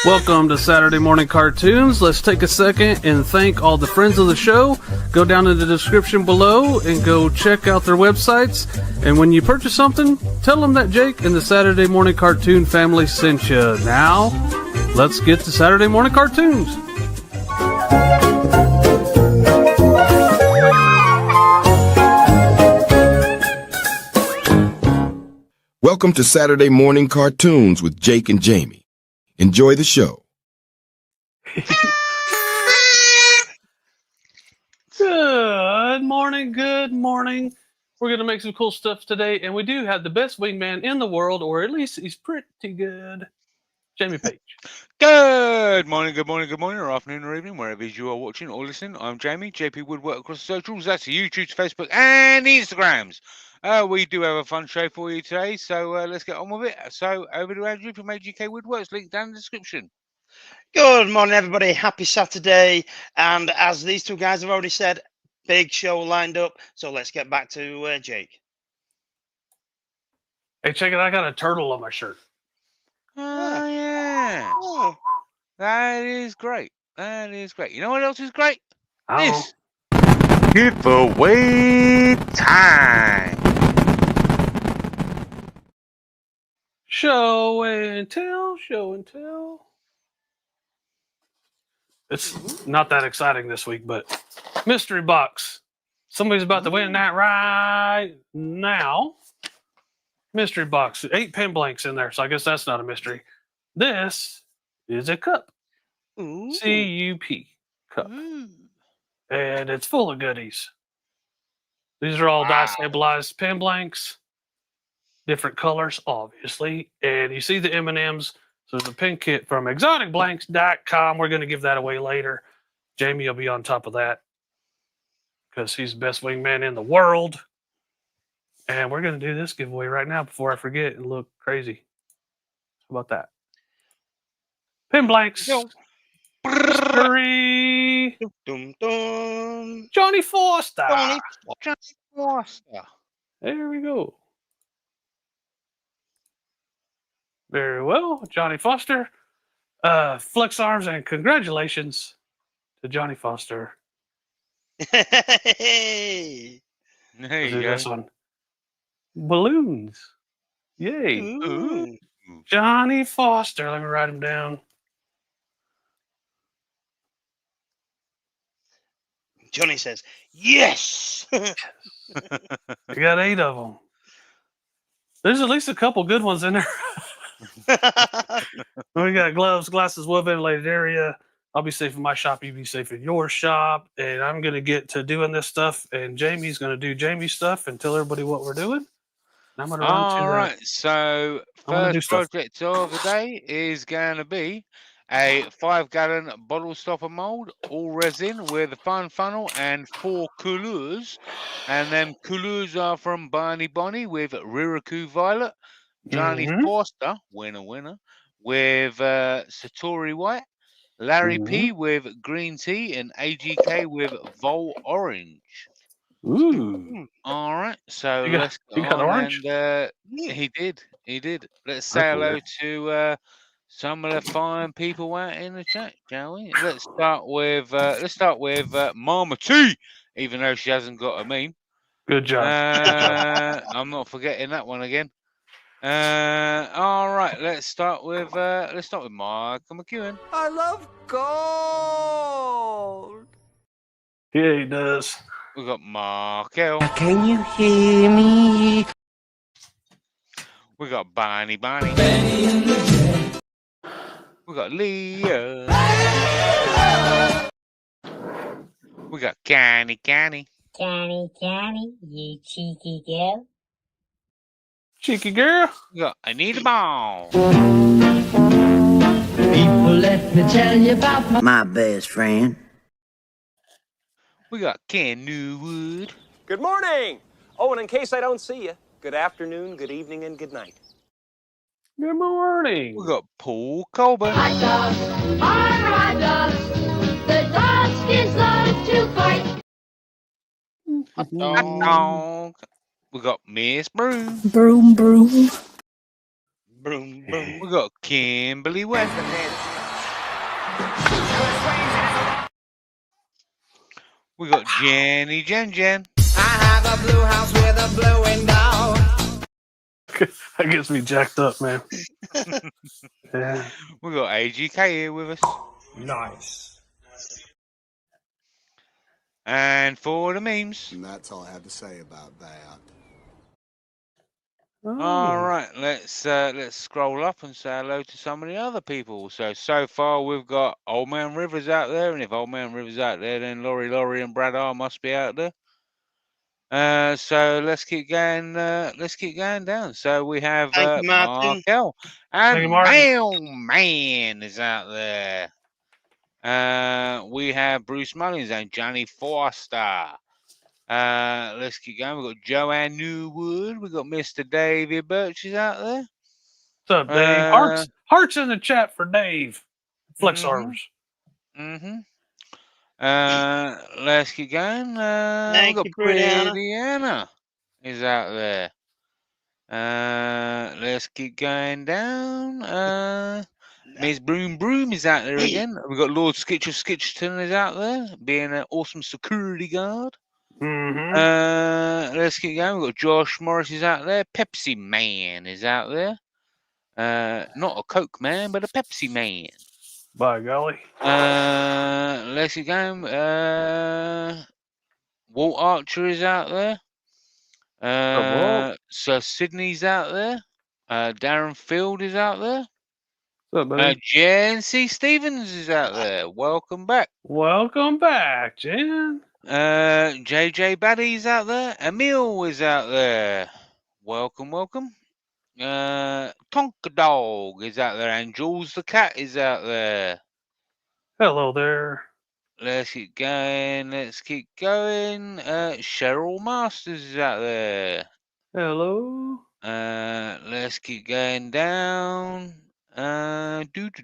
Welcome to Saturday Morning Cartoons. Let's take a second and thank all the friends of the show. Go down in the description below and go check out their websites. And when you purchase something, tell them that Jake and the Saturday Morning Cartoon family sent you. Now, let's get to Saturday Morning Cartoons. Welcome to Saturday Morning Cartoons with Jake and Jamie. Enjoy the show. Good morning, good morning. We're going to make some cool stuff today, and we do have the best wingman in the world, or at least he's pretty good. Jamie Page. Good morning, or afternoon, or evening, wherever you are watching or listening. I'm Jamie, JP Woodwork across the socials. That's YouTube, Facebook, and Instagrams. We do have a fun show for you today, so let's get on with it. So over to Andrew from AGK Woodworks, link down in the description. Good morning, everybody. Happy Saturday. And as these two guys have already said, big show lined up. So let's get back to Jake. Hey, check it. I got a turtle on my shirt. Oh, yeah. Oh, That is great. That is great. You know what else is great? Oh. This giveaway time. Show and tell, show and tell. It's not that exciting this week, but mystery box. Somebody's about to win that right now. Mystery box. 8 pen blanks in there, so I guess that's not a mystery. This is a cup. ooh. C-U-P. Cup. Ooh. And it's full of goodies. These are all dye stabilized pen blanks. Different colors, obviously. And you see the M&Ms. So there's a pen kit from exoticblanks.com. We're going to give that away later. Jamie will be on top of that because he's the best wingman in the world. And we're going to do this giveaway right now before I forget and look crazy. How about that? Pen blanks. Mystery. Dum, dum. Johnny Foster. Johnny Foster. There we go. Very well, Johnny Foster. Flex arms and congratulations to Johnny Foster. Hey. There Do you this go. one. Balloons. Yay. Ooh. Johnny Foster. Let me write him down. Johnny says, yes. I got 8 of them. There's at least a couple good ones in there. We got gloves, glasses, well-ventilated area. I'll be safe in my shop. You be safe in your shop. And I'm going to get to doing this stuff. And Jamie's going to do Jamie's stuff and tell everybody what we're doing. I'm going to run to All that. right. So I'm gonna do first stuff. project of the day is going to be a 5-gallon bottle stopper mold, all resin with a fun funnel and 4 couleurs. And them couleurs are from Barney Bonnie with Riraku Violet, Johnny Foster, winner, with Satori White, Larry P with Green Tea, and AGK with Vol Orange. Ooh. All right, so You got- let's you got on orange? and he did. Let's say hello to some of the fine people out in the chat, shall we? Let's start with Mama T, even though she hasn't got a meme. Good job. I'm not forgetting that one again. All right, let's start with Michael McEwen. I love gold. Yeah, he does. We got Mark L. Can you hear me? We got Barney. We got Leah. We got Canny. Johnny, you cheeky girl. Cheeky girl. We got Anita Ball. People, let me tell you about my best friend. We got Ken Newwood. Good morning. Oh, and in case I don't see you, good afternoon, good evening, and good night. Good morning. We got Paul Colburn. Hot dogs are hot dogs. The dogs kids love to fight. Hot dog. We got Miss Broom. Broom, broom. Broom, broom. We got Kimberly West. We got Jenny Jen. I have a blue house with a blue window. That gets me jacked up, man. Yeah. We got AGK here with us. Nice. And for the memes. And that's all I have to say about that. All Oh. right, let's scroll up and say hello to some of the other people. So far we've got Old Man Rivers out there, and if Old Man Rivers out there, then Laurie and Brad R must be out there. So let's keep going. Let's keep going down. So we have Thank you, Martin. Markel Thank you, and Martin. Man is out there. We have Bruce Mullins and Johnny Forster. Let's keep going. We've got Joanne Newwood. We've got Mr. David Birch is out there. What's up, Dave? Hearts in the chat for Dave. Flex armors. Let's keep going. Thank We've got you, Brianna. Pretty Anna is out there. Let's keep going down. Ms. Broom is out there again. We've got Lord Skitch of Skitchton is out there, being an awesome security guard. Let's keep going. We've got Josh Morris is out there. Pepsi Man is out there. Not a Coke man, but a Pepsi man. By golly. Let's keep going. Walt Archer is out there. Sir Sydney's out there. Darren Field is out there. What's up, buddy? Jen C. Stevens is out there. Welcome back. Welcome back, Jen. JJ Baddy's out there. Emil is out there. Welcome. Tonka Dog is out there. And Jules the Cat is out there. Hello there. Let's keep going. Cheryl Masters is out there. Hello. Let's keep going down. Oh yeah.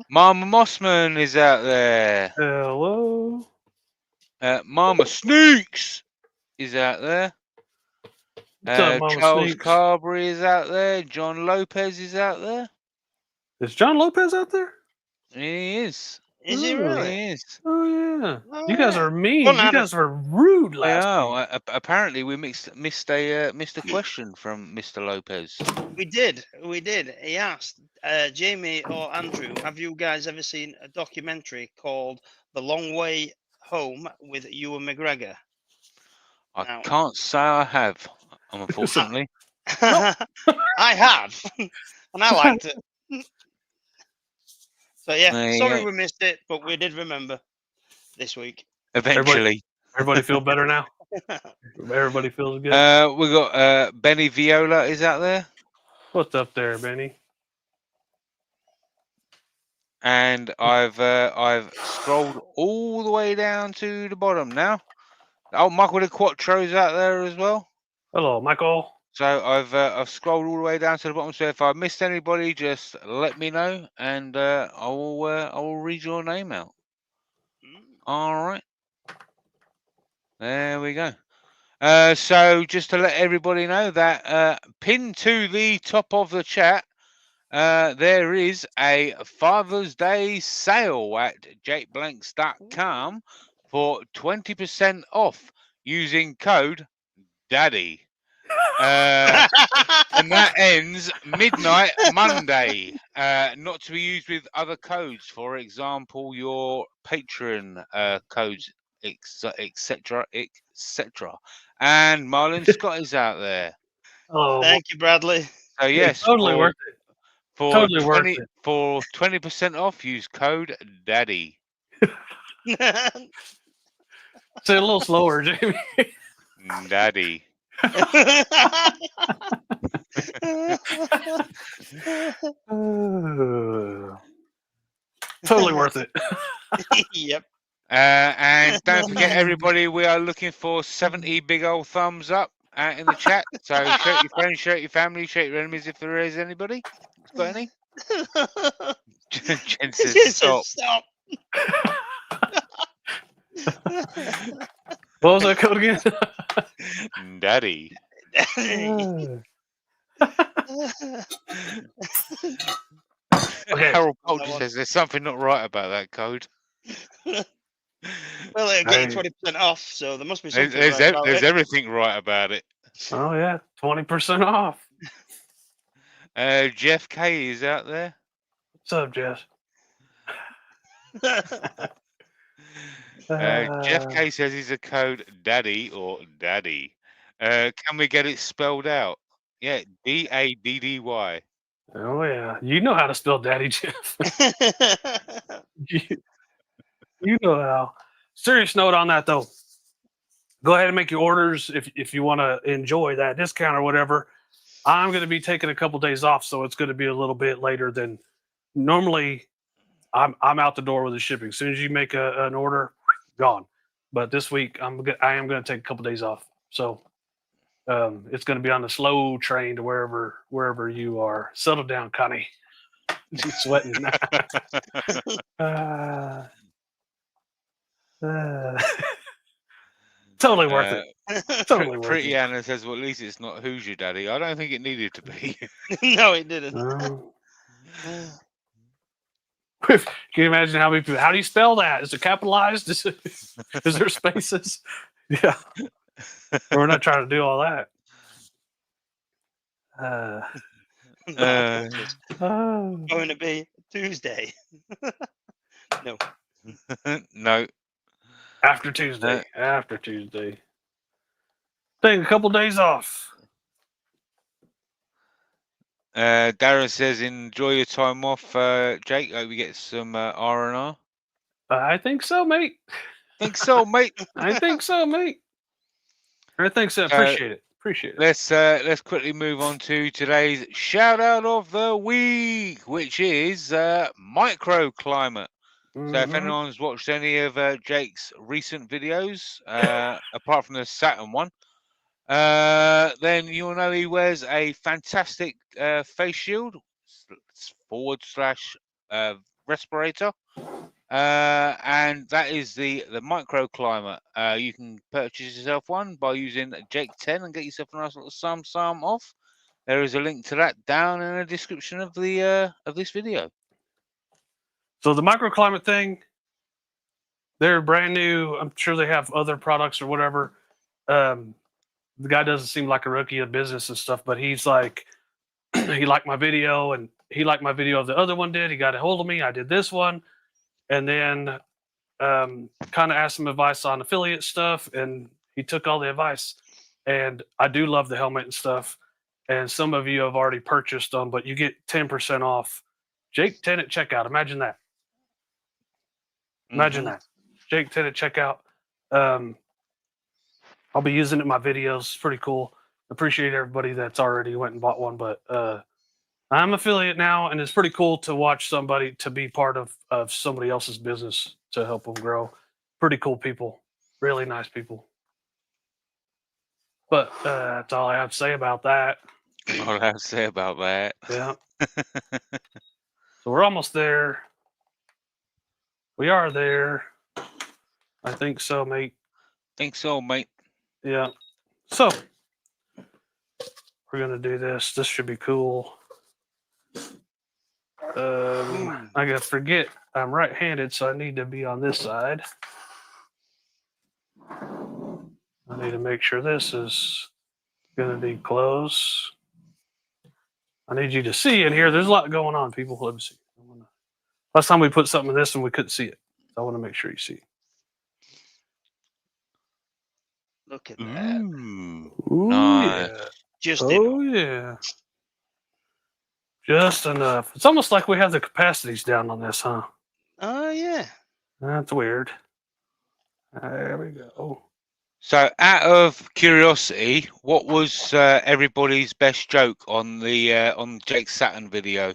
Mama Mossman is out there. Hello. Mama Sneaks is out there. What's up, Mama Charles Sneaks? Carberry is out there. John Lopez is out there. Is John Lopez out there? He is. Is he really? He is. Oh yeah. Oh, You guys yeah. are mean. Well, You guys were rude last week. Apparently we missed a question from Mr. Lopez. We did. He asked, Jamie or Andrew, have you guys ever seen a documentary called The Long Way Home with Ewan McGregor? I can't say I have, unfortunately. I have, and I liked it. So yeah, sorry we missed it, but we did remember this week. Eventually. Everybody feel better now? Everybody feels good? We got Benny Viola is out there. What's up there, Benny? And I've scrolled all the way down to the bottom now. Oh, Michael de Quattro's out there as well. Hello, Michael. So I've scrolled all the way down to the bottom. So if I missed anybody, just let me know, and I will read your name out. All right. There we go. So just to let everybody know that pinned to the top of the chat, there is a Father's Day sale at jakeblanks.com for 20% off using code DADDY. And that ends midnight Monday. Not to be used with other codes, for example, your Patreon codes, etc., etc. And Marlon Scott is out there. Oh, Thank you, Bradley. So yes, totally worth it. For Totally worth it. For 20% off, use code DADDY. Say it a little slower, Jamie. Daddy. Totally worth it. Yep. And don't forget, everybody, we are looking for 70 big old thumbs up in the chat. So show your friends, show your family, show your enemies if there is anybody. Got any? Jen says stop. What was that code again? Daddy. Okay. Harold That Poulter one. says there's something not right about that code. Well, it'll get you Hey. 20% off, so there must be There's, something right about there's it. everything right about it. Oh yeah, 20% off. Jeff K is out there. What's up, Jess? Jeff K says he's a code daddy or daddy. Can we get it spelled out? Yeah, DADDY. Oh yeah, you know how to spell Daddy, Jeff. you, you know how. Serious note on that though. Go ahead and make your orders if you want to enjoy that discount or whatever. I'm going to be taking a couple days off, so it's going to be a little bit later than normally. I'm out the door with the shipping. As soon as you make an order, gone. But this week I am going to take a couple days off. So it's going to be on the slow train to wherever you are. Settle down, Connie. She's sweating. Totally worth it. Totally worth Pretty it. Anna says, well, at least it's not Who's Your Daddy. I don't think it needed to be. No, it didn't. Can you imagine how many people? How do you spell that? Is it capitalized? Is there spaces? Yeah. We're not trying to do all that. Going to be Tuesday. No. No. After Tuesday. After Tuesday. Take a couple days off. Darren says, enjoy your time off, Jake. Hope we get some R&R. I think so, mate. Think so, mate. I think so, mate. I think so. Appreciate it. Appreciate it. Let's quickly move on to today's shout out of the week, which is microclimate. So if anyone's watched any of Jake's recent videos, apart from the Saturn one, then you'll know he wears a fantastic face shield / respirator. And that is the microclimate. You can purchase yourself one by using Jake 10 and get yourself a nice little sum off. There is a link to that down in the description of the of this video. So the microclimate thing, they're brand new. I'm sure they have other products or whatever. The guy doesn't seem like a rookie in business and stuff, but he's like, he liked my video and he liked my video of the other one did. He got a hold of me. I did this one. And then kind of asked him advice on affiliate stuff, and he took all the advice. And I do love the helmet and stuff. And some of you have already purchased them, but you get 10% off. Jake 10 at checkout. Imagine that. Imagine that. Jake 10 at checkout. I'll be using it in my videos. It's pretty cool. Appreciate everybody that's already went and bought one, but I'm affiliate now, and it's pretty cool to watch somebody to be part of somebody else's business to help them grow. Pretty cool people, really nice people. But that's all I have to say about that. All I have to say about that. Yeah. So we're almost there. We are there. I think so, mate. Think so, mate. Yeah. So we're gonna do this. This should be cool. I gotta forget I'm right-handed, so I need to be on this side. I need to make sure this is gonna be close. I need you to see in here. There's a lot going on, people. Let me see. Last time we put something in this and we couldn't see it. So I want to make sure you see. Look at that. Ooh, Nice. yeah. Just Yeah. Just enough. It's almost like we have the capacities down on this, huh? Oh, yeah. That's weird. There we go. So, out of curiosity, what was everybody's best joke on the on Jake Saturn video?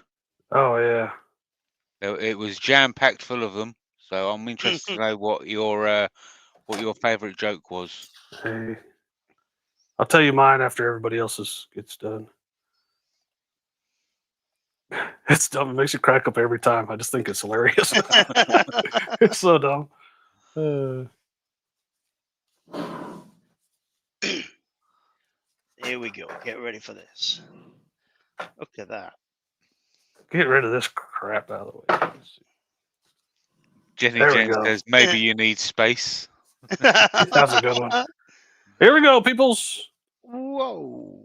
Oh yeah. It was jam packed full of them. So I'm interested to know what your favorite joke was. Hey, I'll tell you mine after everybody else's gets done. It's dumb. It makes you crack up every time. I just think it's hilarious. It's so dumb. Here we go. Get ready for this. Look at that. Get rid of this crap out of the way. Jenny There we Jen go. says maybe you need space. That's a good one. Here we go, peoples. Whoa.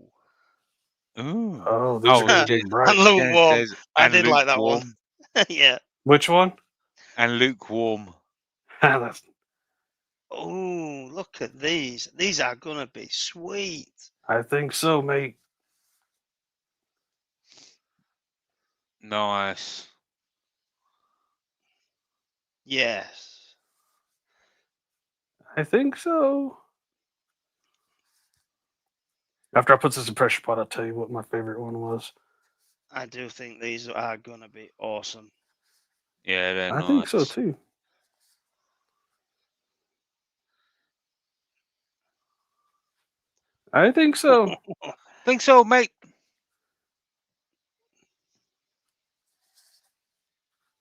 Ooh. Oh, these are getting Jen, bright. And Jen lukewarm. says, I and did like that one. lukewarm. Yeah. Which one? And lukewarm. That's- Oh, look at these. These are gonna be sweet. I think so, mate. Nice. Yes. I think so. After I put this in pressure pot, I'll tell you what my favorite one was. I do think these are gonna be awesome. Yeah, they're I nice. think so too. I think so. Think so, mate.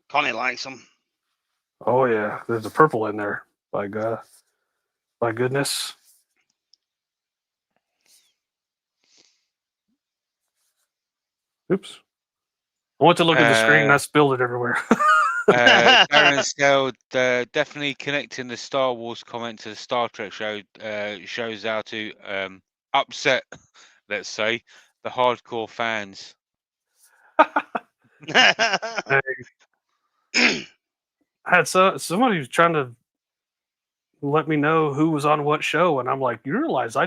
Connie likes them. Oh yeah, there's a purple in there. By God, by goodness. Oops. I went to look at the screen and I spilled it everywhere. Darren Scale definitely connecting the Star Wars comment to the Star Trek show shows how to upset, let's say, the hardcore fans. I had somebody was trying to let me know who was on what show, and I'm like, you realize I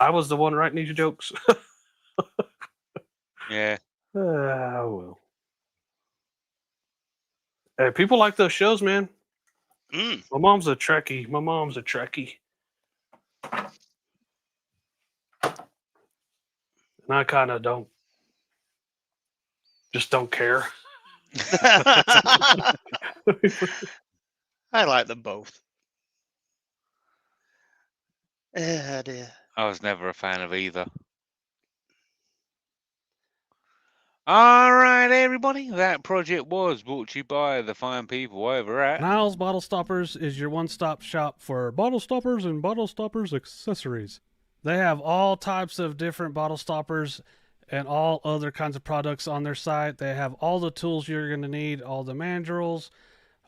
was the one writing these jokes. Yeah. Well. Hey, people like those shows, man. Mm. My mom's a Trekkie. And I kind of don't care. I like them both. Oh dear. I was never a fan of either. All right, everybody. That project was brought to you by the fine people over at Niles Bottle Stoppers is your one-stop shop for bottle stoppers and bottle stoppers accessories. They have all types of different bottle stoppers and all other kinds of products on their site. They have all the tools you're going to need, all the mandrels,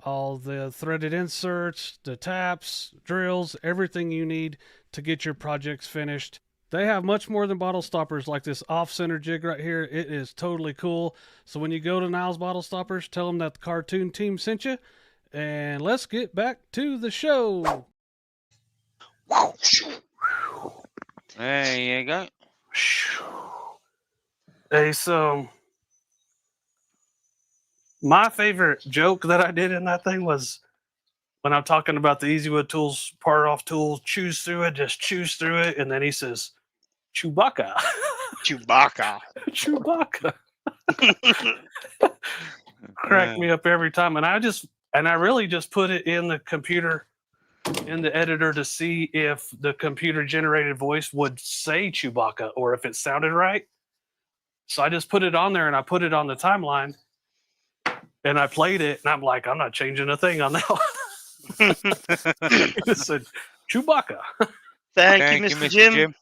all the threaded inserts, the taps, drills, everything you need to get your projects finished. They have much more than bottle stoppers like this off-center jig right here. It is totally cool. So when you go to Niles Bottle Stoppers, tell them that the cartoon team sent you. And let's get back to the show. There you go. Hey, so my favorite joke that I did in that thing was when I'm talking about the EasyWood Tools part off tool, choose through it, just choose through it. And then he says, Chewbacca. Chewbacca. Chewbacca. Crack me up every time. And I really just put it in the computer, in the editor to see if the computer generated voice would say Chewbacca or if it sounded right. So I just put it on there and I put it on the timeline and I played it and I'm like, I'm not changing a thing on that one. It just said Chewbacca. Thank you, Mr. Jim.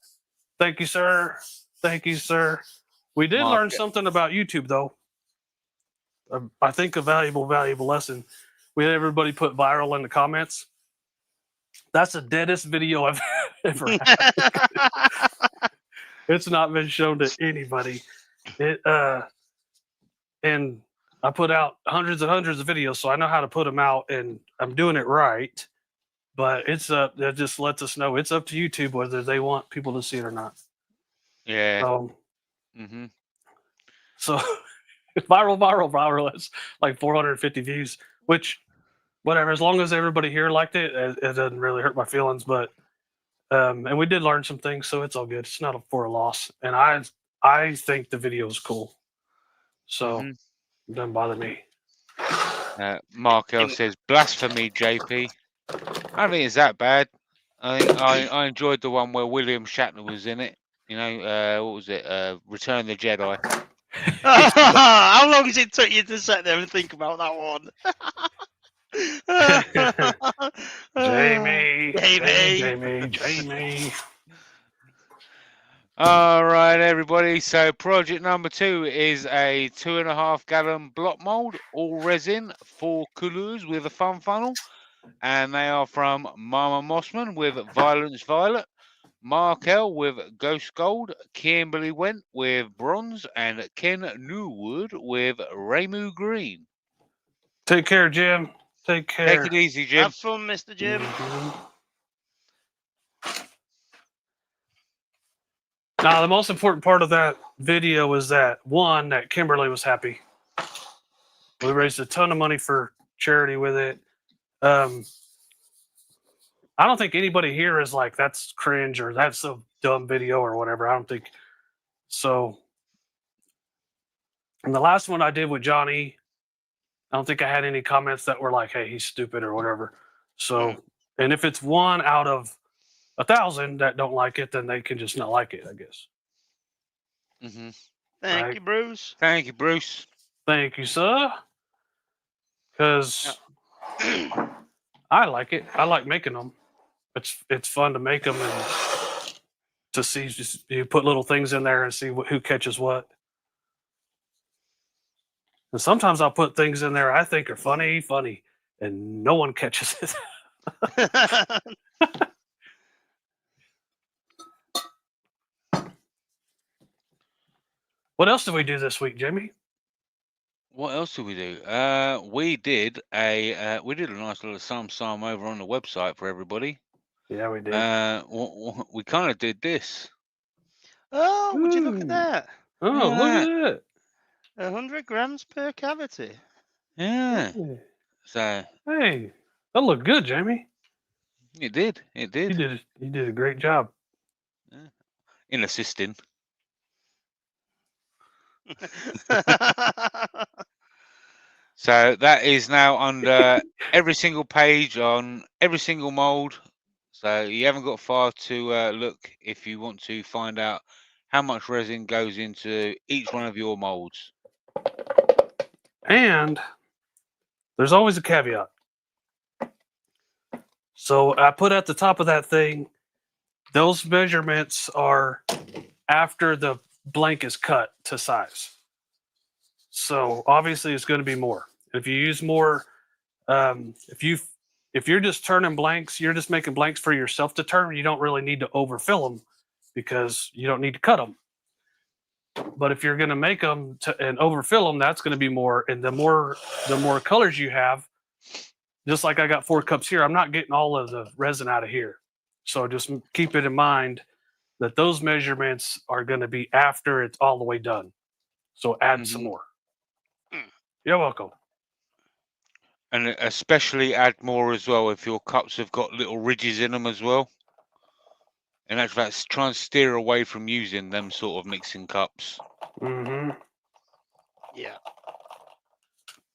Thank you, sir. Thank you, sir. We did learn something about YouTube, though. I think a valuable lesson. We had everybody put viral in the comments. That's the deadest video I've ever had. It's not been shown to anybody. And I put out hundreds and hundreds of videos, so I know how to put them out, and I'm doing it right. But it's that just lets us know it's up to YouTube whether they want people to see it or not. Yeah. So viral. It's like 450 views, which whatever. As long as everybody here liked it, it doesn't really hurt my feelings. But and we did learn some things, so it's all good. It's not for a loss. And I think the video is cool, so it doesn't bother me. Mark L says blasphemy, JP. I don't think it's that bad. I enjoyed the one where William Shatner was in it. You know, what was it? Return of the Jedi. How long has it took you to sit there and think about that one? Jamie. All right, everybody. So project number 2 is a 2.5 gallon block mold, all resin, 4 couleurs with a fun funnel, and they are from Mama Mossman with Violence Violet, Markel with Ghost Gold, Kimberly Went with Bronze, and Ken Newwood with Ramu Green. Take care, Jim. Take care. Take it easy, Jim. Have fun, Mr. Jim. Now, the most important part of that video was that, one, that Kimberly was happy. We raised a ton of money for charity with it. I don't think anybody here is like, that's cringe or that's a dumb video or whatever. I don't think so. And the last one I did with Johnny, I don't think I had any comments that were like, hey, he's stupid or whatever. So, and if it's 1 out of 1,000 that don't like it, then they can just not like it, I guess. Mm-hmm. Thank you, Bruce. Thank you, Bruce. Thank you, sir. Because I like it. I like making them. It's fun to make them and to see. Just you put little things in there and see who catches what. And sometimes I'll put things in there I think are funny, and no one catches it. What else did we do this week, Jamie? What else did we do? We did a nice little sum over on the website for everybody. Yeah, we did. We kind of did this. Oh, would you look at that? Oh, look at it. 100 grams per cavity. Yeah. So. Hey, that looked good, Jamie. It did. It did. You did a great job. Yeah. In assisting. So that is now under every single page on every single mold. So you haven't got far to look if you want to find out how much resin goes into each one of your molds. And there's always a caveat. So I put at the top of that thing, those measurements are after the blank is cut to size. So obviously it's going to be more. If you use more, if you're just turning blanks, you're just making blanks for yourself to turn, you don't really need to overfill them because you don't need to cut them. But if you're going to make them and overfill them, that's going to be more. And the more colors you have, just like I got 4 cups here, I'm not getting all of the resin out of here. So just keep it in mind that those measurements are going to be after it's all the way done. So add some more. You're welcome. And especially add more as well if your cups have got little ridges in them as well. And actually, that's try and steer away from using them sort of mixing cups. Mm-hmm. Yeah.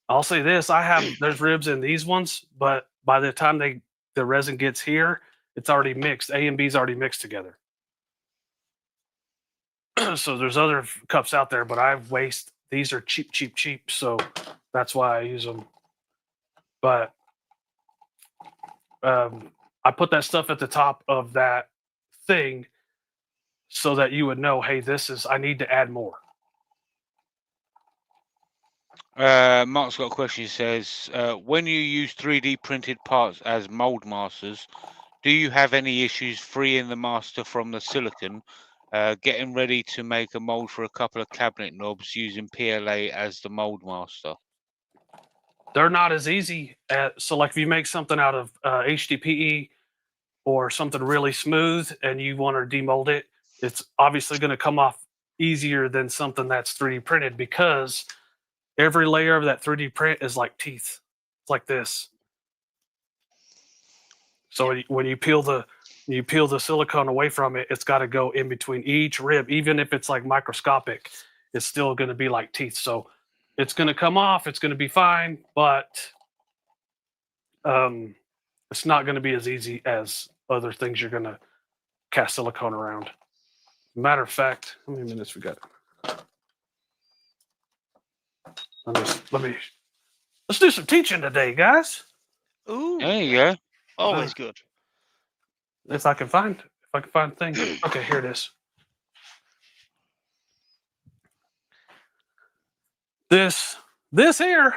I'll say this: there's ribs in these ones, but by the time the resin gets here, it's already mixed. A and B's already mixed together. So there's other cups out there, but I waste. These are cheap. So that's why I use them. But I put that stuff at the top of that thing so that you would know, hey, I need to add more. Mark's got a question. He says, when you use 3D printed parts as mold masters, do you have any issues freeing the master from the silicon, getting ready to make a mold for a couple of cabinet knobs using PLA as the mold master? They're not as easy. So like if you make something out of HDPE or something really smooth and you want to demold it, it's obviously going to come off easier than something that's 3D printed because every layer of that 3D print is like teeth. It's like this. So when you peel the silicone away from it, it's got to go in between each rib. Even if it's like microscopic, it's still going to be like teeth. So it's going to come off. It's going to be fine, but it's not going to be as easy as other things you're going to cast silicone around. Matter of fact, how many minutes we got? Let's do some teaching today, guys. Ooh. There you go. Always good. If I can find things. Okay, here it is. This here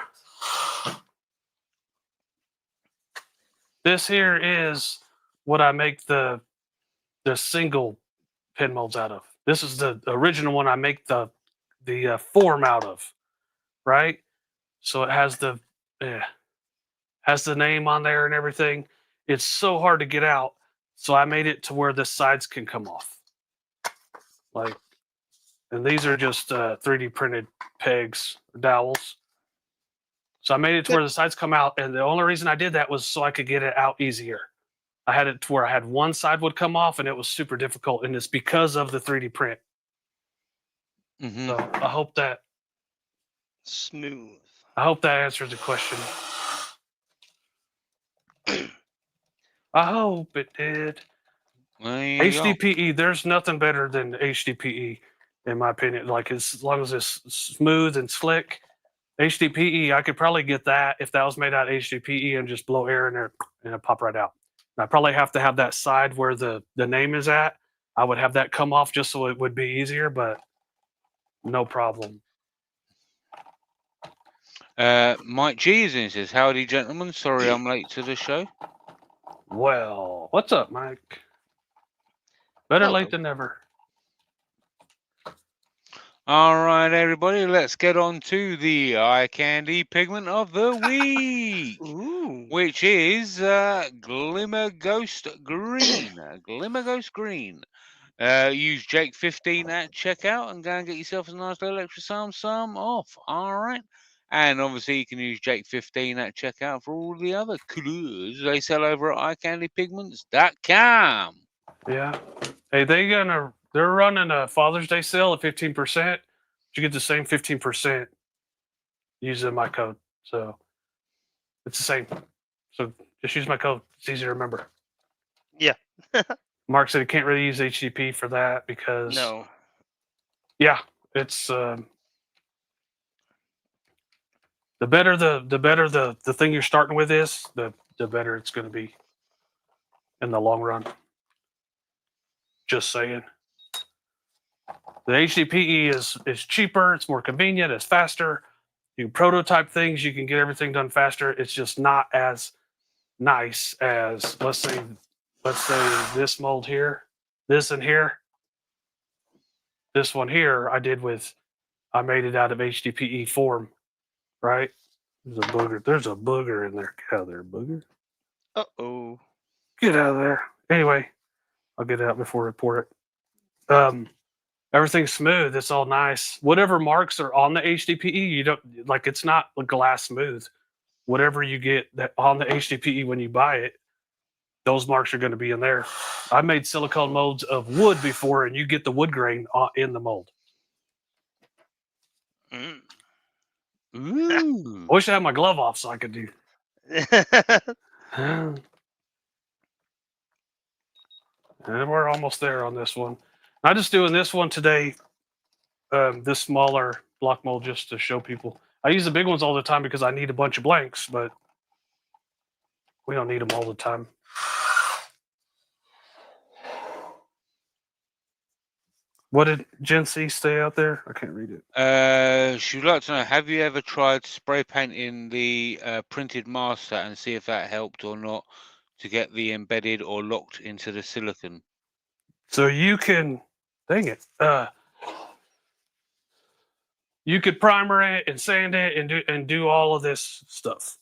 is what I make the single pen molds out of. This is the original one I make the form out of, right? So it has the name on there and everything. It's so hard to get out, so I made it to where the sides can come off. Like, and these are just 3D printed pegs or dowels. So I made it to where the sides come out, and the only reason I did that was so I could get it out easier. I had it to where I had one side would come off, and it was super difficult, and it's because of the 3D print. Mm-hmm. So I hope that Smooth. answers the question. I hope it did. HDPE, there's nothing better than HDPE, in my opinion. Like, as long as it's smooth and slick, HDPE, I could probably get that if that was made out of HDPE and just blow air in there and it'd pop right out. And I probably have to have that side where the name is at. I would have that come off just so it would be easier, but no problem. Mike G is in, says, howdy, gentlemen. Sorry I'm late to the show. Well, what's up, Mike? Better Hello. late than never. All right, everybody, let's get on to the eye candy pigment of the week, Ooh. which is Glimmer Ghost Green. Glimmer Ghost Green. Use Jake 15 at checkout and go and get yourself a nice little extra some off. All right. And obviously, you can use Jake 15 at checkout for all the other colors they sell over at eyecandypigments.com. Yeah. Hey, they're running a Father's Day sale at 15%. You get the same 15% using my code. So it's the same. So just use my code. It's easy to remember. Yeah. Mark said he can't really use HTTP for that because No. yeah, it's the better the thing you're starting with is, the better it's going to be in the long run. Just saying. The HDPE is cheaper, it's more convenient, it's faster. You can prototype things, you can get everything done faster. It's just not as nice as let's say this mold here, this and here. This one here I made it out of HDPE form, right? There's a booger in there. Get out of there, booger. Uh-oh. Get out of there. Anyway, I'll get it out before I report it. Everything's smooth. It's all nice. Whatever marks are on the HDPE, you don't like. It's not glass smooth. Whatever you get that on the HDPE when you buy it, those marks are going to be in there. I made silicone molds of wood before, and you get the wood grain in the mold. Mm. Ooh. I wish I had my glove off so I could do. And we're almost there on this one. I'm just doing this one today, this smaller block mold, just to show people. I use the big ones all the time because I need a bunch of blanks, but we don't need them all the time. What did Gen C stay out there? I can't read it. She would like to know, have you ever tried spray painting the printed master and see if that helped or not to get the embedded or locked into the silicon? So you can, dang it, you could primer it and sand it and do all of this stuff.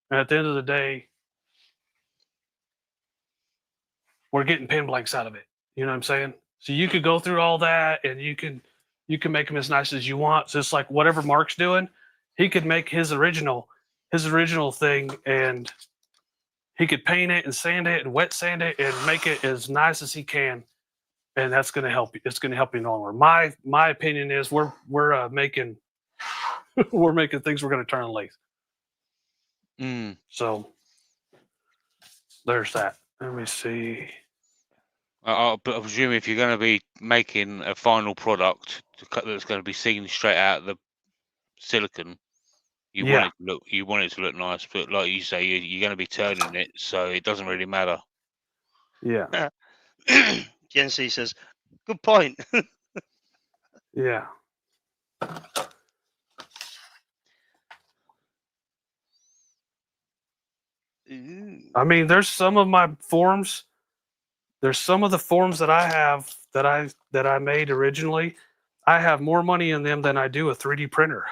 And at the end of the day, we're getting pen blanks out of it. You know what I'm saying? So you could go through all that and you can make them as nice as you want. So it's like whatever Mark's doing, he could make his original thing, and he could paint it and sand it and wet sand it and make it as nice as he can. And that's going to help you. It's going to help you in the long run. My opinion is we're making we're making things we're going to turn on lathe. So there's that. Let me see. But I presume if you're going to be making a final product that's going to be seen straight out of the silicon, you want it to look nice. But like you say, you're going to be turning it, so it doesn't really matter. Yeah. Gen C says, "Good point." Yeah. I mean, there's some of my forms. There's some of the forms that I have that I made originally. I have more money in them than I do a 3D printer.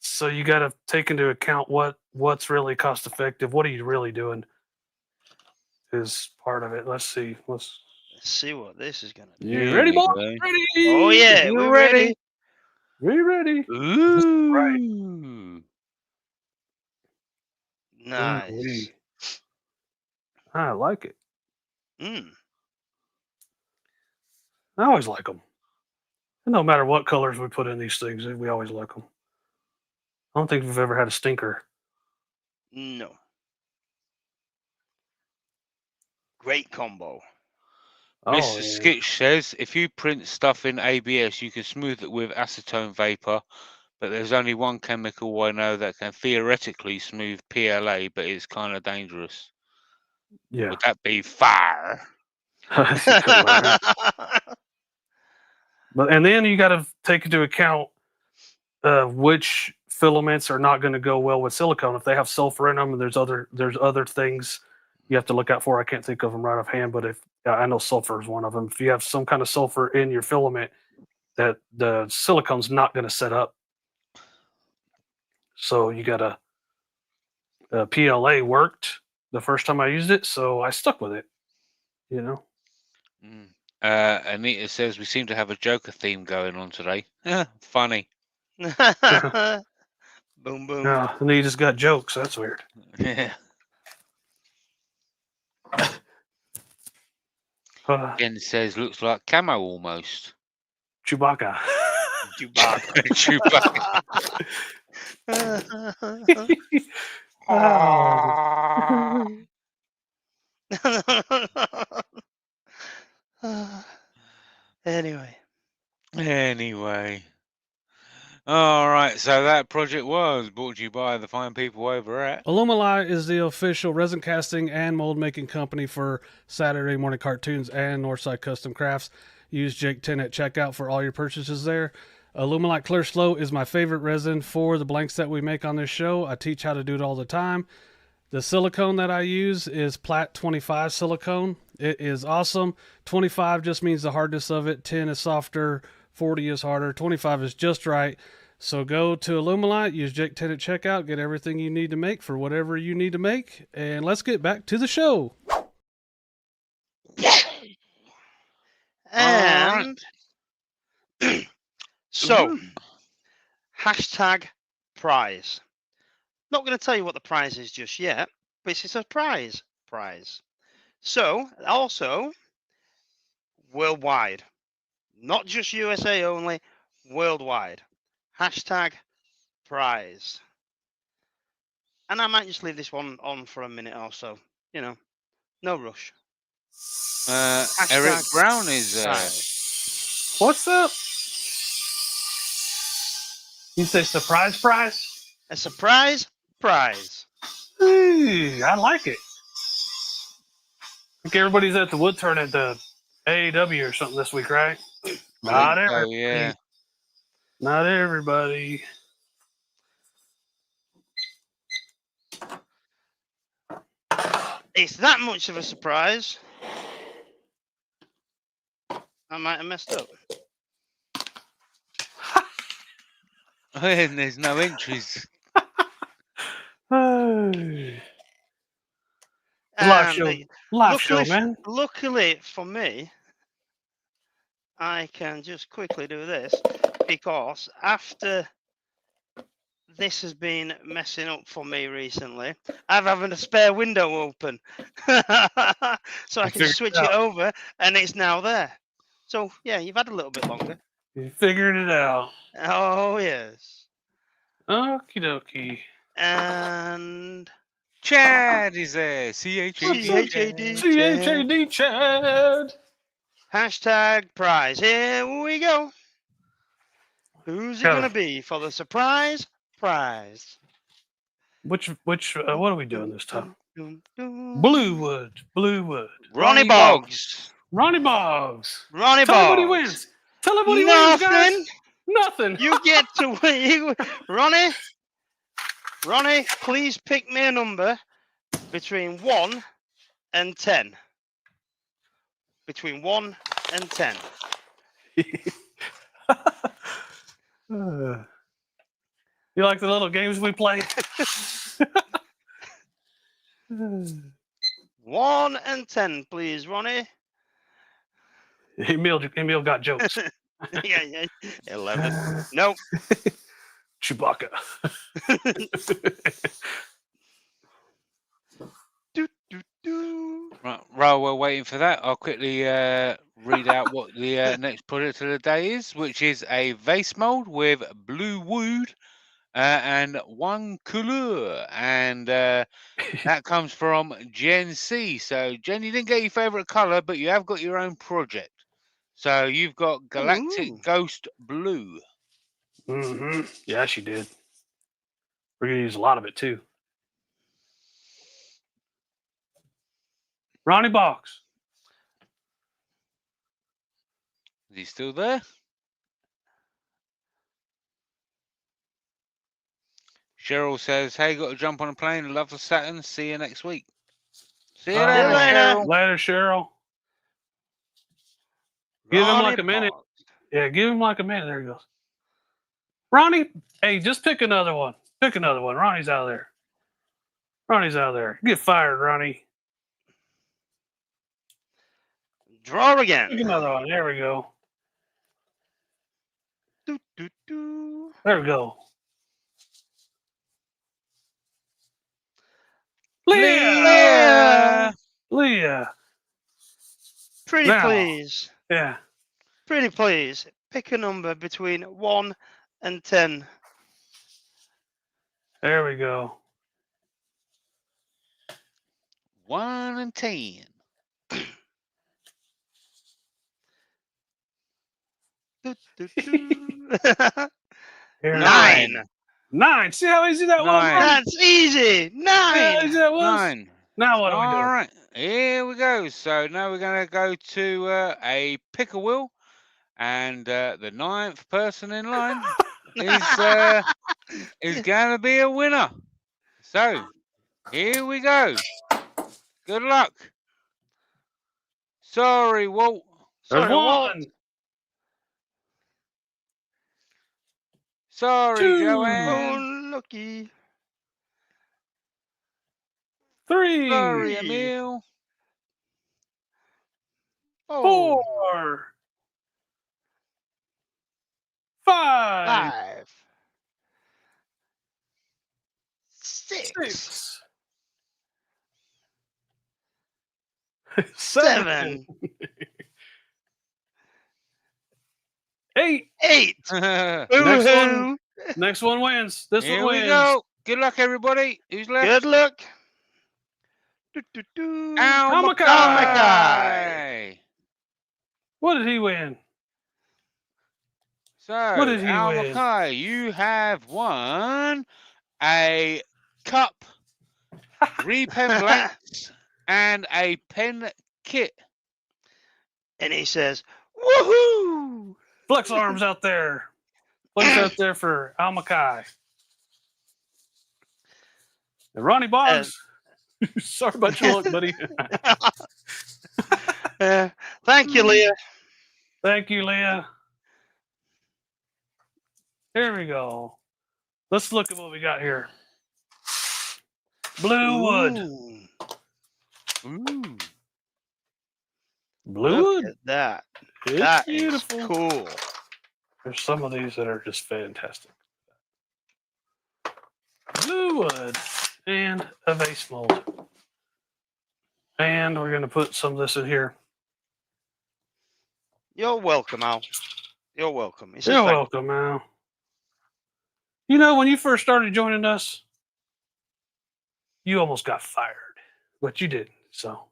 So you got to take into account what's really cost effective. What are you really doing? Is part of it. Let's see. Let's see what this is gonna do. You ready, boy? Ready? Oh yeah, You we're ready. We ready? Ooh. Nice. Ooh-wee. I like it. Mm. I always like them. And no matter what colors we put in these things, we always like them. I don't think we've ever had a stinker. No. Great combo. Mr. yeah. Skitch says if you print stuff in ABS, you can smooth it with acetone vapor, but there's only one chemical I know that can theoretically smooth PLA, but it's kind of dangerous. Yeah. Would that be fire? But and then you got to take into account which filaments are not going to go well with silicone. If they have sulfur in them, and there's other things you have to look out for. I can't think of them right offhand, but if I know sulfur is one of them. If you have some kind of sulfur in your filament, that the silicone's not going to set up. So you got to PLA worked the first time I used it, so I stuck with it. You know. Mm. Anita says we seem to have a Joker theme going on today. Funny. Boom boom. Yeah, and he just got jokes. That's weird. Yeah. Ken says looks like camo almost. Chewbacca. Chewbacca. Anyway. All right, so that project was brought to you by the fine people over at ALUMILITE is the official resin casting and mold making company for Saturday Morning Cartoons and Northside Custom Crafts. Use Jake 10 at checkout for all your purchases there. ALUMILITE Clear Slow is my favorite resin for the blanks that we make on this show. I teach how to do it all the time. The silicone that I use is Plat 25 silicone. It is awesome. 25 just means the hardness of it. 10 is softer. 40 is harder. 25 is just right. So go to ALUMILITE, use Jake 10 at checkout, get everything you need to make for whatever you need to make, and let's get back to the show. And so, hashtag prize. Not going to tell you what the prize is just yet, but it's a surprise prize. So, also, worldwide. Not just USA only, worldwide. Hashtag prize. And I might just leave this one on for a minute or so. You know, no rush. Eric Brown is What's up? You say surprise prize? A surprise prize. Ooh, I like it. I think everybody's at the wood turn at the AAW or something this week, right? Not everybody. yeah. Not everybody. It's that much of a surprise. I might have messed up. And there's no entries. Live And show. Live show, luckily, man. luckily for me, I can just quickly do this because after this has been messing up for me recently, I've having a spare window open. So I can switch it over and it's now there. So yeah, you've had a little bit longer. You figured it out. Oh yes. Okie dokie. And Chad is there. C-H-A-D. C-H-A-D, Chad. Hashtag prize. Here we go. Who's it Go. gonna be for the surprise prize? Which what are we doing this time? Dum. Bluewood. Bluewood. Ronnie Boggs. Ronnie Boggs. Ronnie Tell him what he Boggs. wins. Tell him what he wins, guys. Nothing. Nothing. You get to win. Ronnie, Ronnie, please pick me a number between 1 and 10. Between 1 and 10. You like the little games we play? 1 and 10, please, Ronnie. Emil got jokes. yeah. 11. Nope. Chewbacca. Right, while we're waiting for that, I'll quickly read out what the next product of the day is, which is a vase mold with blue wood and one couleur, and that comes from Gen C. So, Jen, you didn't get your favorite color, but you have got your own project. So you've got Galactic Ghost Blue. Mm-hmm. Yeah, she did. We're gonna use a lot of it too. Ronnie Box. Is he still there? Cheryl says, "Hey, got to jump on a plane. Love the Saturn. See you next week." See you later, Cheryl. Later, Cheryl. Give him like a minute. Yeah, give him like a minute. There he goes. Ronnie, hey, just pick another one. Pick another one. Ronnie's out of there. Ronnie's out of there. Get fired, Ronnie. Draw again. Pick another one. There we go. There we go. Leah. Leah. Pretty Now. please. Yeah. Pretty please. Pick a number between 1 and 10. There we go. 1 and 10. Here, 9. 9. See how easy that was? That's easy. 9. How easy that was? 9. Now what do we do? All right, here we go. So now we're going to go to a pick a wheel, and the 9th person in line is going to be a winner. So here we go. Good luck. Sorry, Walt. There's Walt. 1. Sorry, 2. Joanne. Oh, lucky. 3. Sorry, Emil. 4. 5. 6. 7. 8. 8. Next one wins. This Here one we wins. go. Good luck, everybody. Who's left? Good luck. Almakai. What did he win? So, What did he win? Almakai, you have won a cup, 3 pen blanks, and a pen kit. And he says, woohoo! Flex arms out there. Flex out there for Almakai. And Ronnie Boggs. Sorry about your luck, buddy. Thank you, Leah. Thank you, Leah. Here we go. Let's look at what we got here. Blue wood. Ooh. Blue Look wood. at that. It's That beautiful. is cool. There's some of these that are just fantastic. Blue wood and a vase mold. And we're going to put some of this in here. You're welcome, Al. You're welcome. He says You're thank welcome, Al. You know, when you first started joining us, you almost got fired, but you didn't. So,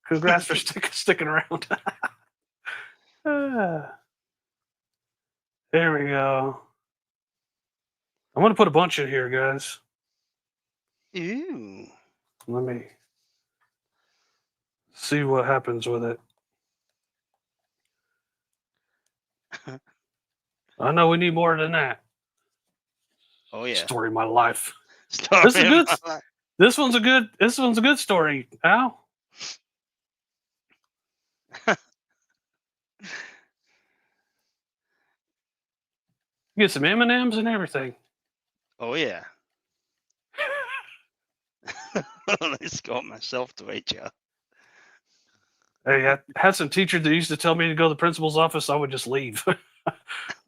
congrats for sticking around. There we go. I'm going to put a bunch in here, guys. you. Let me see what happens with it. I know we need more than that. Oh yeah. Story of my life. Story This is of good. my life. This one's a good story, Al. Get some M&Ms and everything. Oh yeah. Let's got myself to HR. Hey, I had some teachers that used to tell me to go to the principal's office. I would just leave.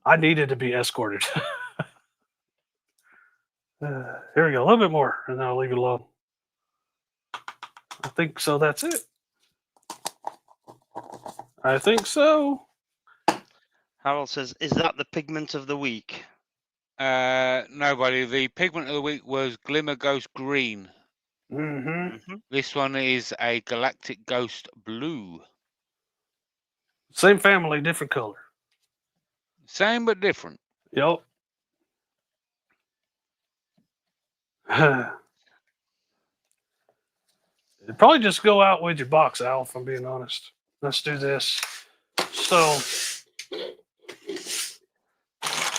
I needed to be escorted. Here we go. A little bit more, and then I'll leave it alone. I think so. That's it. I think so. Harold says, "Is that the pigment of the week?" Nobody. The pigment of the week was Glimmer Ghost Green. Mm-hmm. This one is a Galactic Ghost Blue. Same family, different color. Same but different. Yep. It'd probably just go out with your box, Al, if I'm being honest. Let's do this. So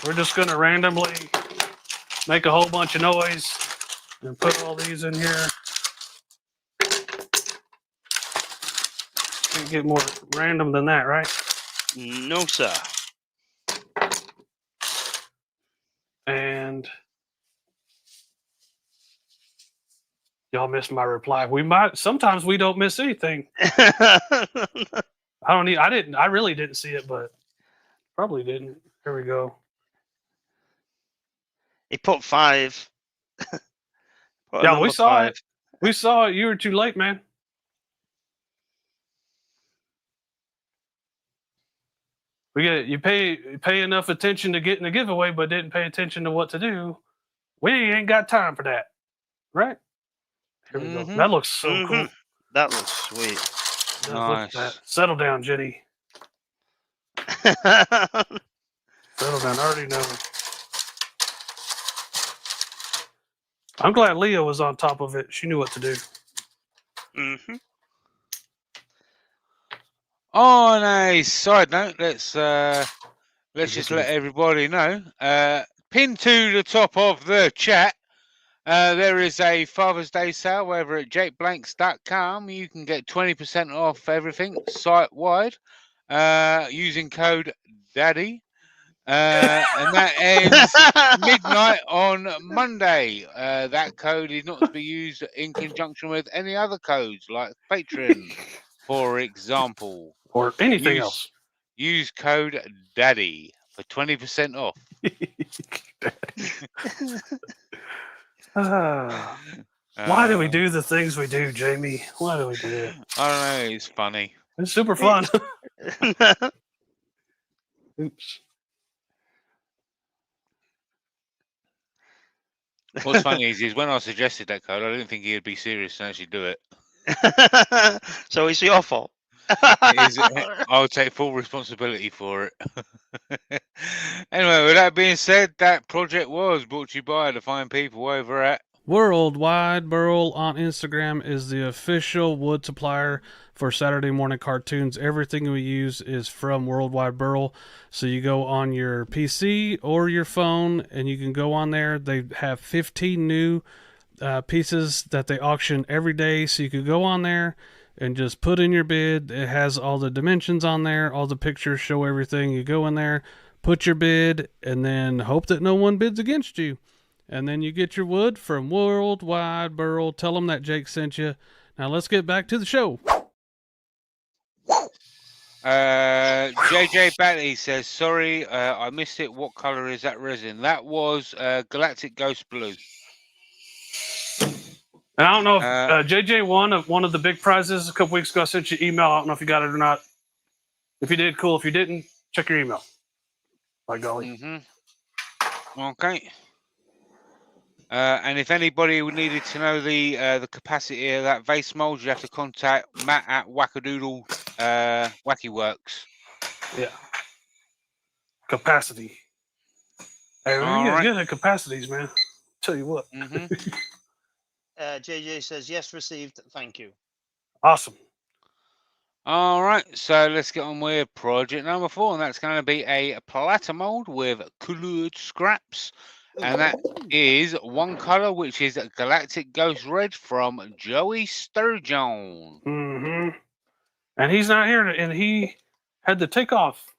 we're just going to randomly make a whole bunch of noise and put all these in here. Can't get more random than that, right? No, sir. And y'all missed my reply. Sometimes we don't miss anything. I really didn't see it, but probably didn't. Here we go. He put 5. Yeah, we saw it. We saw it. You were too late, man. You pay enough attention to getting the giveaway, but didn't pay attention to what to do. We ain't got time for that, right? Here we go. That looks so cool. That looks sweet. Nice. Settle down, Jenny. Settle down. I already know. I'm glad Leah was on top of it. She knew what to do. Mm-hmm. On a side note, let's just let everybody know. Pinned to the top of the chat, there is a Father's Day sale over at jakeblanks.com. You can get 20% off everything site-wide using code DADDY. And that ends midnight on Monday. That code is not to be used in conjunction with any other codes like Patreon, for example. Or anything else. Use code DADDY for 20% off. Why do we do the things we do, Jamie? Why do we do it? I don't know. It's funny. It's super fun. Oops. What's funny is when I suggested that code, I didn't think he'd be serious and actually do it. So it's your fault. I'll take full responsibility for it. Anyway, with that being said, that project was brought to you by the fine people over at Worldwide Burl on Instagram is the official wood supplier for Saturday morning cartoons. Everything we use is from Worldwide Burl. So you go on your PC or your phone and you can go on there. They have 15 new pieces that they auction every day. So you could go on there and just put in your bid. It has all the dimensions on there. All the pictures show everything. You go in there, put your bid, and then hope that no one bids against you. And then you get your wood from Worldwide Burl. Tell them that Jake sent you. Now let's get back to the show. JJ Batty says, sorry, I missed it. What color is that resin? That was Galactic Ghost Blue. And I don't know if JJ won one of the big prizes a couple weeks ago. I sent you an email. I don't know if you got it or not. If you did, cool. If you didn't, check your email. By golly. Okay. And if anybody needed to know the capacity of that vase mold, you have to contact Matt at Wackadoodle Wacky Works. Yeah. Capacity. Hey, we're good at capacities, man. Tell you what. JJ says, yes, received. Thank you. Awesome. All right, so let's get on with project number 4, and that's going to be a platter mold with colored scraps. And that is one color, which is Galactic Ghost Red from Joey Sturgeon. Mm-hmm. And he's not here, and he had to take off.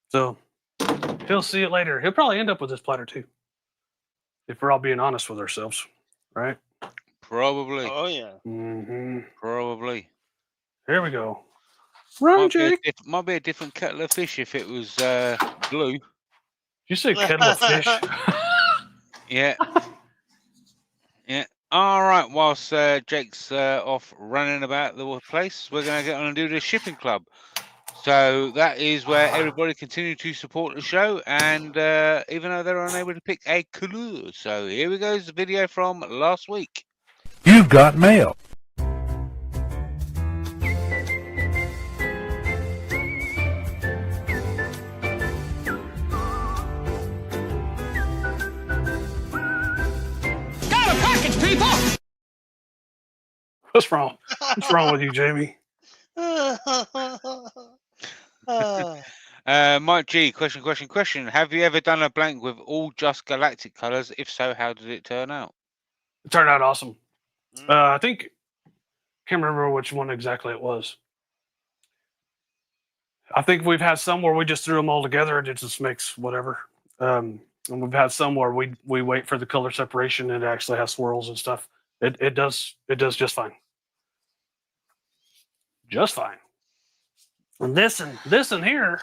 So he'll see it later. He'll probably end up with this platter too, if we're all being honest with ourselves, right? Probably. Oh yeah. Mm-hmm. Probably. Here we go. Run, Jake. Might be a different kettle of fish if it was blue. You say kettle of fish? Yeah. Yeah. All right. Whilst Jake's off running about the place, we're going to get on and do the shipping club. So that is where everybody continue to support the show, and even though they're unable to pick a color. So here we go, the video from last week. You've got mail. Got a package, people! What's wrong? What's wrong with you, Jamie? Mike G, question. Have you ever done a blank with all just galactic colors? If so, how did it turn out? It turned out awesome. I think, can't remember which one exactly it was. I think we've had some where we just threw them all together and it just makes whatever. And we've had some where we wait for the color separation and it actually has swirls and stuff. It does just fine. Just fine. And this in here,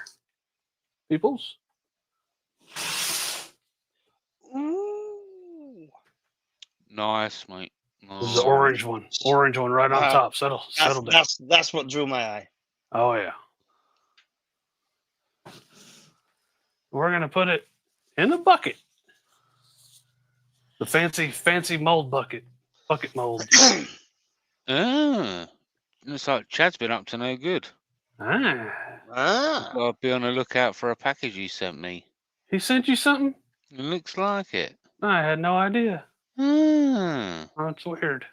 peoples. Ooh. Nice, mate. This is the orange one right on top. Settle down. That's what drew my eye. Oh yeah. We're gonna put it in the bucket. The fancy mold bucket mold. Looks like Chad's been up to no good. I'll be on the lookout for a package he sent me. He sent you something? It looks like it. I had no idea. Oh, that's weird.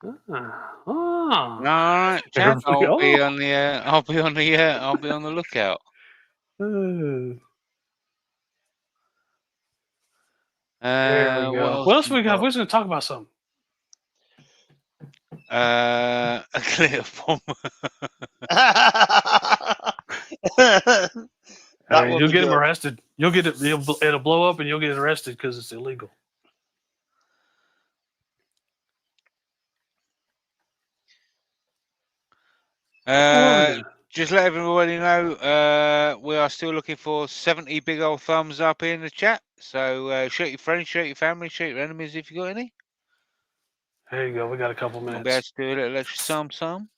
All right, Chad. I'll be on the lookout. There we go. What else we got? We're just gonna talk about something. A glitter bomb. You'll get him arrested. You'll get it. It'll blow up, and you'll get arrested because it's illegal. Just let everybody know we are still looking for 70 big old thumbs up in the chat. So show your friends, show your family, show your enemies if you got any. There you go. We got a couple minutes. I'll be able to do a little extra some.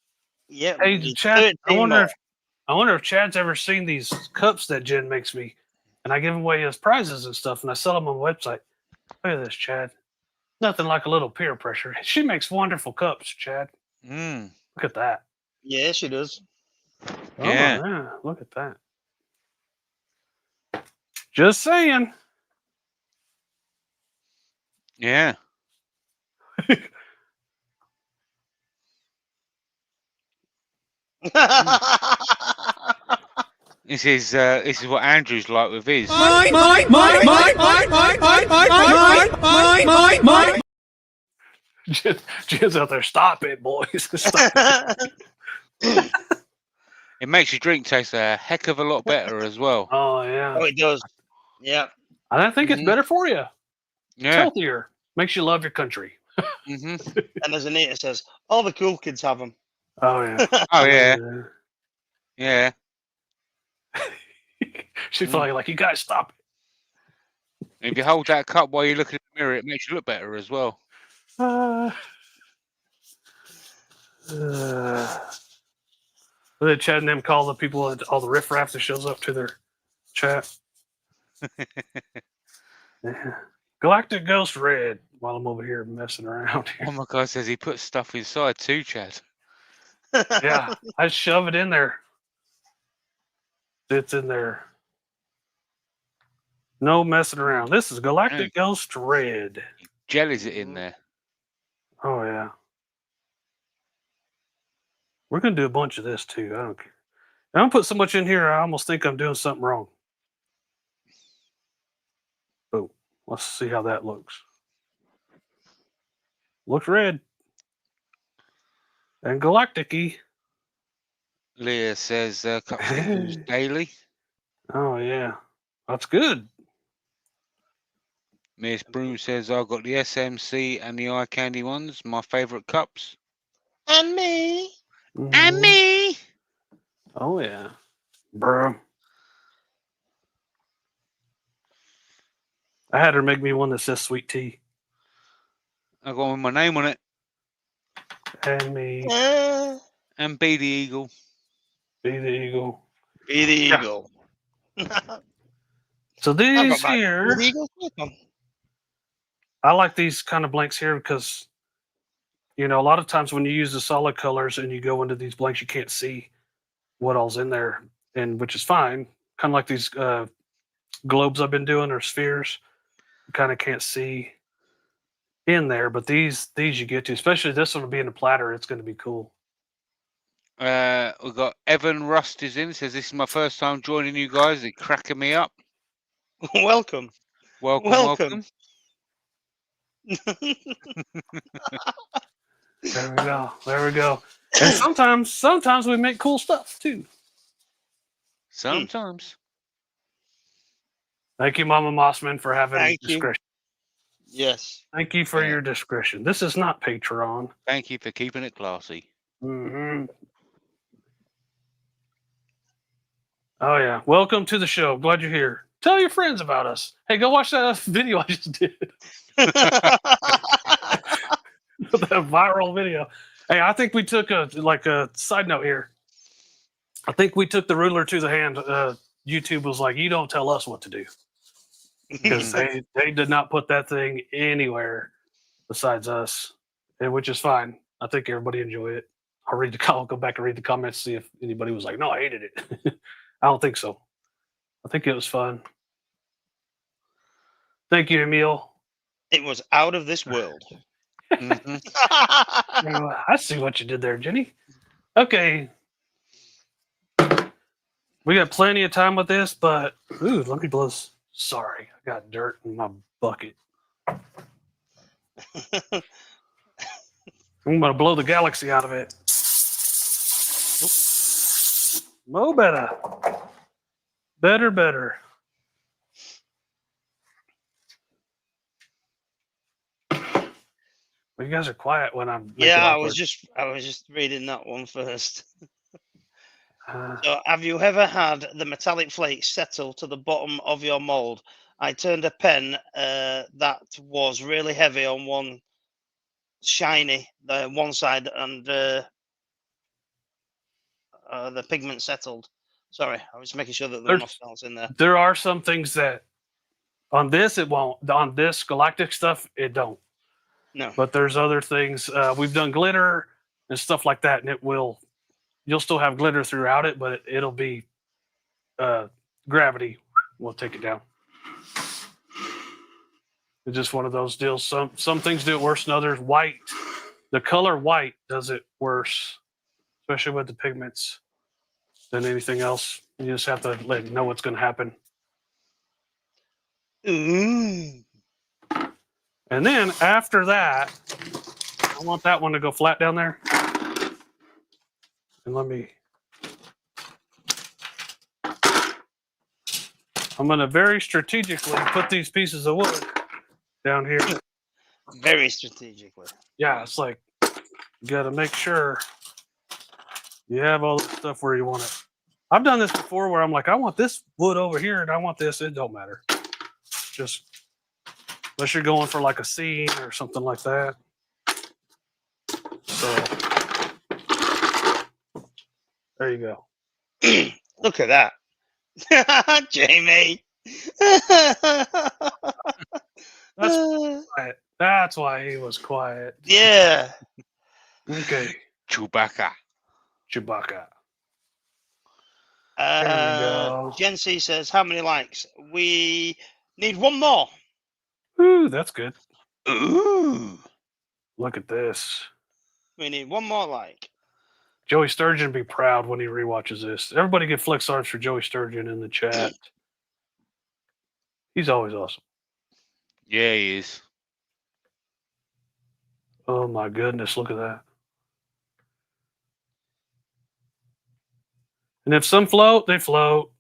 Yeah. Hey, Chad. I wonder if Chad's ever seen these cups that Jen makes me, and I give away as prizes and stuff, and I sell them on the website. Look at this, Chad. Nothing like a little peer pressure. She makes wonderful cups, Chad. Look at that. Yeah, she does. Oh, yeah. Look at that. Just saying. Yeah. This is what Andrew's like with his. Mine. Jen's out there. Stop it, boys. Stop it. It makes your drink taste a heck of a lot better as well. Oh yeah. Oh, it does. Yeah. I think it's better for you. Yeah. It's healthier. Makes you love your country. And as Anita says, all the cool kids have them. Oh yeah. Oh yeah. Yeah. She's probably like, you guys stop it. If you hold that cup while you look in the mirror, it makes you look better as well. What did Chad and them call the people, all the riffraff that shows up to their chat? Yeah. Galactic Ghost Red, while I'm over here messing around here. Oh my God, says he puts stuff inside too, Chad. Yeah, I shove it in there. It's in there. No messing around. This is Galactic Ghost Red. Jellies it in there. Oh, yeah. We're going to do a bunch of this, too. I don't care. I don't put so much in here, I almost think I'm doing something wrong. Let's see how that looks. Looks red. And galactic-y. Leah says cups get used daily. Oh, yeah. That's good. Miss Broom says I've got the SMC and the eye candy ones, my favourite cups. And me. And me. Oh, yeah. Bro. I had her make me one that says sweet tea. I got one with my name on it. And me. And be the eagle. Be the eagle. Be the Yeah. eagle. So I've these got my here, Be the eagle clip on. I like these kind of blanks here because, you know, a lot of times when you use the solid colors and you go into these blanks, you can't see what all's in there, and which is fine. Kind of like these globes I've been doing or spheres. You kind of can't see in there, but these you get to, especially this one being a platter, it's going to be cool. We've got Evan Rust is in. Says this is my first time joining you guys. They're cracking me up. Welcome. Welcome. There we go. There we go. And sometimes we make cool stuff too. Sometimes. Thank you, Mama Mossman, for having Thank you. discretion. Yes. Thank you for your discretion. This is not Patreon. Thank you for keeping it classy. Mm-hmm. Oh, yeah. Welcome to the show. Glad you're here. Tell your friends about us. Hey, go watch that video I just did. That viral video. Hey, I think we took a side note here. I think we took the ruler to the hand. YouTube was like, you don't tell us what to do. Because they did not put that thing anywhere besides us, and which is fine. I think everybody enjoyed it. I'll go back and read the comments, see if anybody was like, no, I hated it. I don't think so. I think it was fun. Thank you, Emil. It was out of this world. I see what you did there, Jenny. Okay. We got plenty of time with this, but let me blow this. Sorry, I got dirt in my bucket. I'm gonna blow the galaxy out of it. Mo better. Better. Well, you guys are quiet when I'm. Yeah, I was just reading that one first. So, have you ever had the metallic flakes settle to the bottom of your mold? I turned a pen that was really heavy on one shiny, the one side, and the pigment settled. Sorry, I was making sure that there were no cells in there. There are some things that on this it won't. On this galactic stuff, it don't. No. But there's other things. We've done glitter and stuff like that, and it will. You'll still have glitter throughout it, but it'll be gravity will take it down. It's just one of those deals. Some things do it worse than others. White, the color white does it worse, especially with the pigments, than anything else. You just have to know what's going to happen. Mm. And then after that, I want that one to go flat down there. And I'm going to very strategically put these pieces of wood down here. Very strategically. Yeah, it's like you got to make sure you have all the stuff where you want it. I've done this before where I'm like, I want this wood over here and I want this. It don't matter. Just unless you're going for like a scene or something like that. So there you go. Look at that. Jamie. That's quiet. That's why he was quiet. Yeah. Okay. Chewbacca. Gen C says, how many likes? We need one more. Ooh, that's good. Ooh. Look at this. We need one more like. Joey Sturgeon be proud when he rewatches this. Everybody get flex arms for Joey Sturgeon in the chat. He's always awesome. Yeah, he is. Oh my goodness, look at that. And if some float, they float.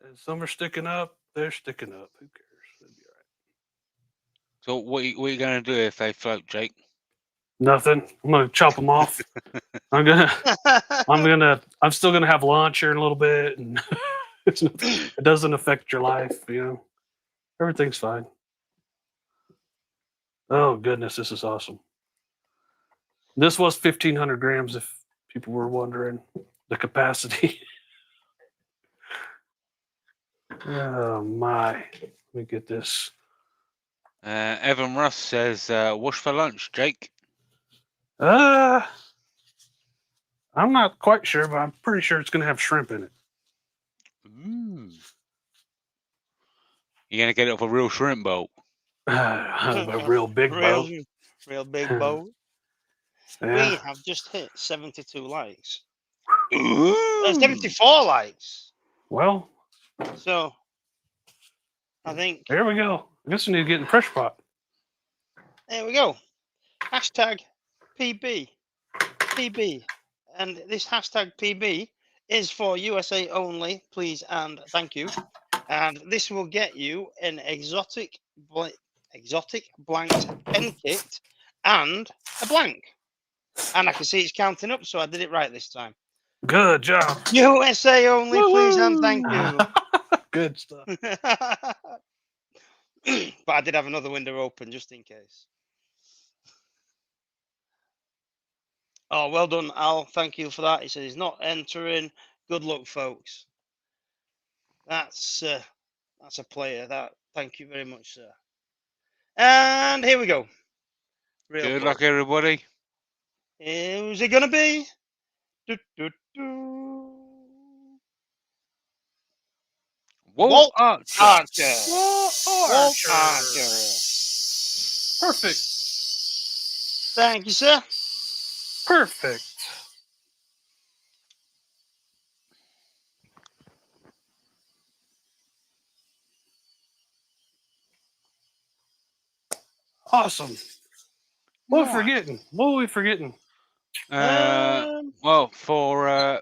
And some are sticking up, they're sticking up. Who cares? It'll be all right. So what are you going to do if they float, Jake? Nothing. I'm gonna chop them off. I'm still gonna have lunch here in a little bit, and it doesn't affect your life, you know. Everything's fine. Oh goodness, this is awesome. This was 1,500 grams, if people were wondering the capacity. Oh my! Let me get this. Evan Russ says, "Wash for lunch, Jake." I'm not quite sure, but I'm pretty sure it's gonna have shrimp in it. Ooh. You're gonna get it off a real shrimp boat. A real big boat. Real big boat. Yeah. We have just hit 72 likes. Ooh. 74 likes. Well, So, I think there we go. I guess we need to get in the pressure pot. there we go. Hashtag PB. PB. And this hashtag PB is for USA only, please and thank you. And this will get you an exotic blanked pen kit and a blank. And I can see it's counting up, so I did it right this time. Good job. USA only, please and thank you. Good stuff. But I did have another window open just in case. Oh, well done, Al. Thank you for that. He said he's not entering. Good luck, folks. That's a player. Thank you very much, sir. And here we go. Good luck, everybody. Who's it gonna be? Walt Archer. Walt Archer. Perfect. Thank you, sir. Perfect. Awesome. What are we forgetting? What are we forgetting? Well, for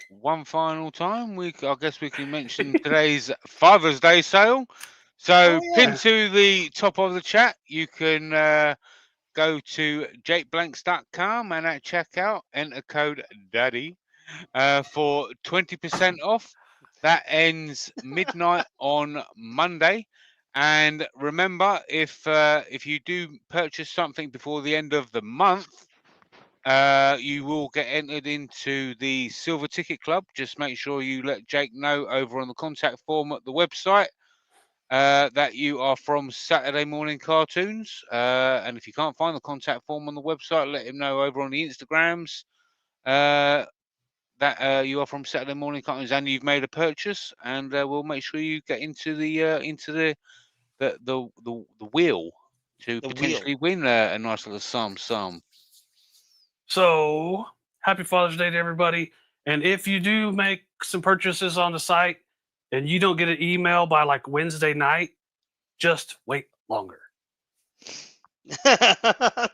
one final time, I guess we can mention today's Father's Day sale. So pinned to the top of the chat, you can go to jakeblanks.com and at checkout enter code DADDY for 20% off. That ends midnight on Monday. And remember, if you do purchase something before the end of the month, you will get entered into the Silver Ticket Club. Just make sure you let Jake know over on the contact form at the website that you are from Saturday Morning Cartoons. And if you can't find the contact form on the website, let him know over on the Instagrams that you are from Saturday Morning Cartoons and you've made a purchase. And we'll make sure you get into the wheel to potentially win a nice little sum. So, happy Father's Day to everybody. And if you do make some purchases on the site and you don't get an email by like Wednesday night, just wait longer. There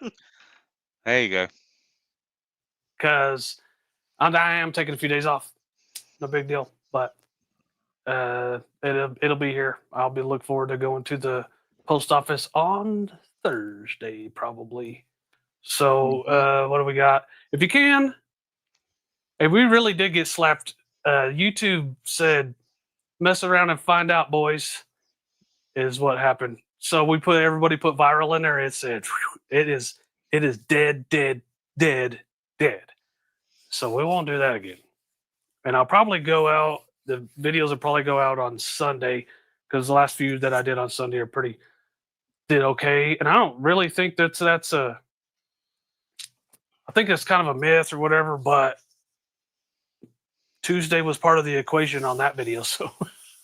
you go. Because I am taking a few days off. No big deal. But it'll be here. I'll be looking forward to going to the post office on Thursday, probably. So what do we got? If you can, if we really did get slapped, YouTube said, "Mess around and find out, boys," is what happened. So everybody put viral in there. It said it is dead. So we won't do that again. And I'll probably go out. The videos will probably go out on Sunday because the last few that I did on Sunday did okay. And I don't really think that's a. I think it's kind of a myth or whatever, but Tuesday was part of the equation on that video, so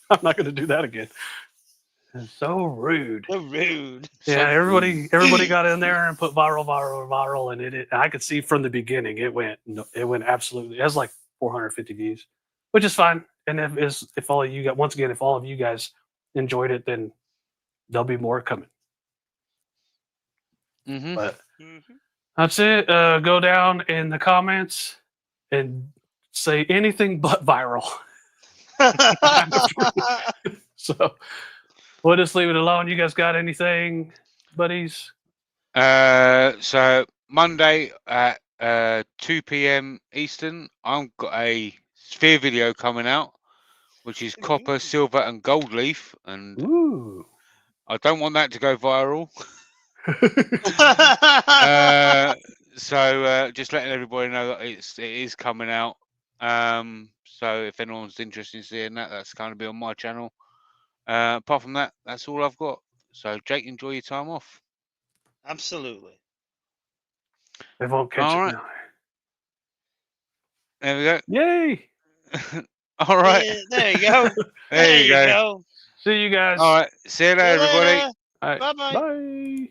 I'm not going to do that again. It's so rude. So rude. Yeah, everybody got in there and put viral, and I could see from the beginning it went absolutely. It has like 450 views, which is fine. And if all of you guys enjoyed it, then there'll be more coming. Mm-hmm. But Mm-hmm. that's it. Go down in the comments and say anything but viral. So we'll just leave it alone. You guys got anything, buddies? So Monday at 2 p.m. Eastern, I've got a sphere video coming out, which is copper, silver, and gold leaf, and Ooh. I don't want that to go viral. So just letting everybody know that it is coming out. So if anyone's interested in seeing that, that's going to be on my channel. Apart from that, that's all I've got. So Jake, enjoy your time off. Absolutely. They won't catch All it right. now. There we go. Yay! All right. Yeah, there you go. There you go. go. See you guys. All right. See you later, everybody. All right. Bye-bye. Bye.